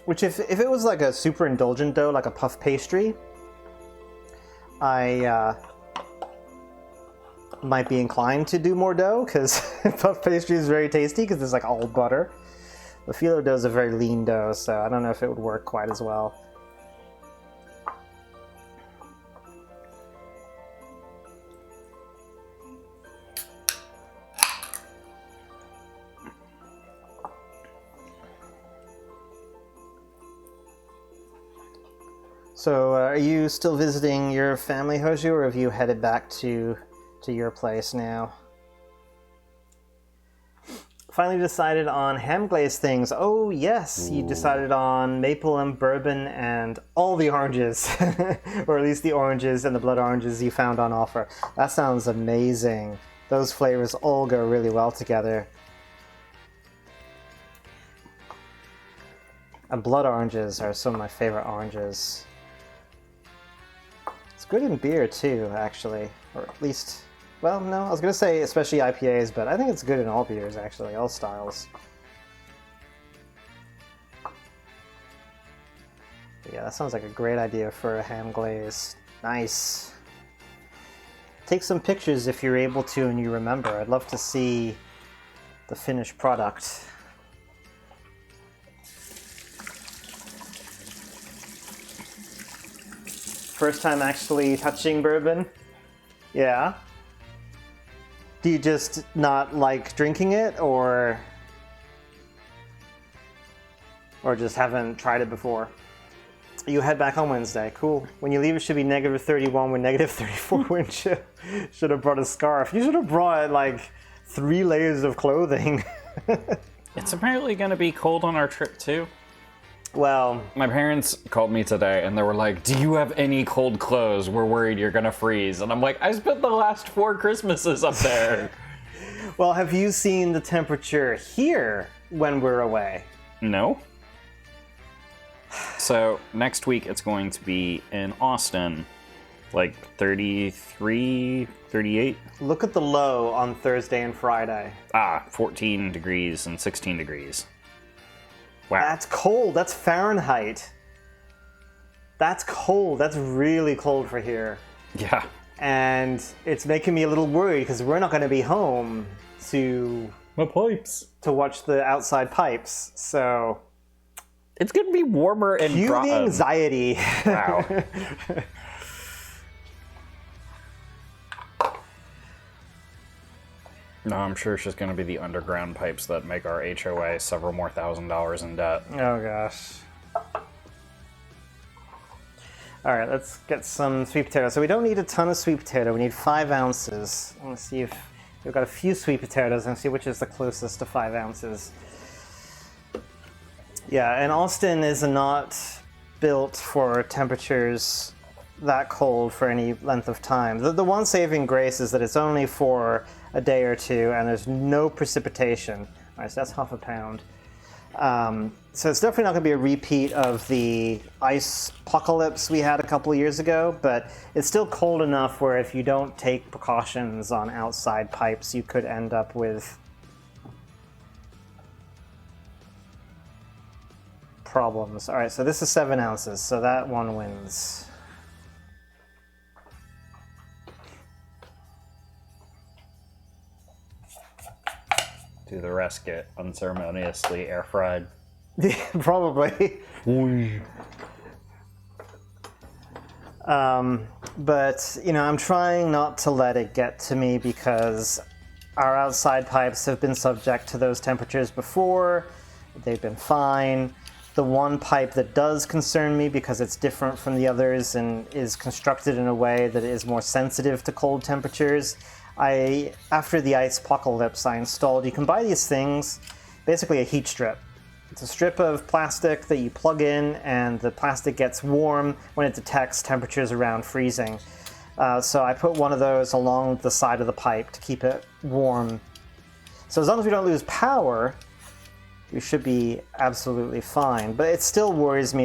Which if it was like a super indulgent dough, like a puff pastry, I might be inclined to do more dough, because puff pastry is very tasty because it's like all butter. The phyllo dough is a very lean dough, so I don't know if it would work quite as well. So, are you still visiting your family, Hoju, or have you headed back to your place now? Finally decided on ham glazed things. Oh yes, you decided on maple and bourbon and all the oranges, or at least the oranges and the blood oranges you found on offer. That sounds amazing. Those flavors all go really well together. And blood oranges are some of my favorite oranges. It's good in beer too, actually, or at least. Well, no, I was going to say especially IPAs, but I think it's good in all beers, actually, all styles. But yeah, that sounds like a great idea for a ham glaze. Nice. Take some pictures if you're able to and you remember. I'd love to see the finished product. First time actually touching bourbon? Yeah. Do you just not like drinking it, or just haven't tried it before? You head back on Wednesday. Cool. When you leave, it should be -31 with -34 wind chill. Should have brought a scarf. You should have brought like 3 layers of clothing. It's apparently going to be cold on our trip too. Well, my parents called me today and they were like, do you have any cold clothes? We're worried you're gonna freeze. And I'm like, I spent the last 4 Christmases up there. Well, have you seen the temperature here when we're away? No. So next week it's going to be in Austin, like 33, 38. Look at the low on Thursday and Friday. 14 degrees and 16 degrees. Wow. That's cold. That's Fahrenheit. That's cold. That's really cold for here. Yeah. And it's making me a little worried because we're not going to be home to... My pipes. To watch the outside pipes, so... It's going to be warmer and... Cue the anxiety. Wow. No, I'm sure it's just going to be the underground pipes that make our HOA several more $1,000s in debt. Oh, gosh. All right, let's get some sweet potato. So we don't need a ton of sweet potato. We need 5 ounces. Let's see if we've got a few sweet potatoes and see which is the closest to 5 ounces. Yeah, and Austin is not built for temperatures that cold for any length of time. The one saving grace is that it's only for a day or two and there's no precipitation. All right, so that's half a pound. So it's definitely not going to be a repeat of the ice apocalypse we had a couple of years ago, but it's still cold enough where if you don't take precautions on outside pipes, you could end up with problems. All right, so this is 7 ounces, so that one wins. Do the rest get unceremoniously air fried? Yeah, probably. But, you know, I'm trying not to let it get to me because our outside pipes have been subject to those temperatures before. They've been fine. The one pipe that does concern me because it's different from the others and is constructed in a way that is more sensitive to cold temperatures. After the ice apocalypse, I installed, you can buy these things, basically a heat strip. It's a strip of plastic that you plug in and the plastic gets warm when it detects temperatures around freezing. So I put one of those along the side of the pipe to keep it warm. So as long as we don't lose power, we should be absolutely fine. But it still worries me that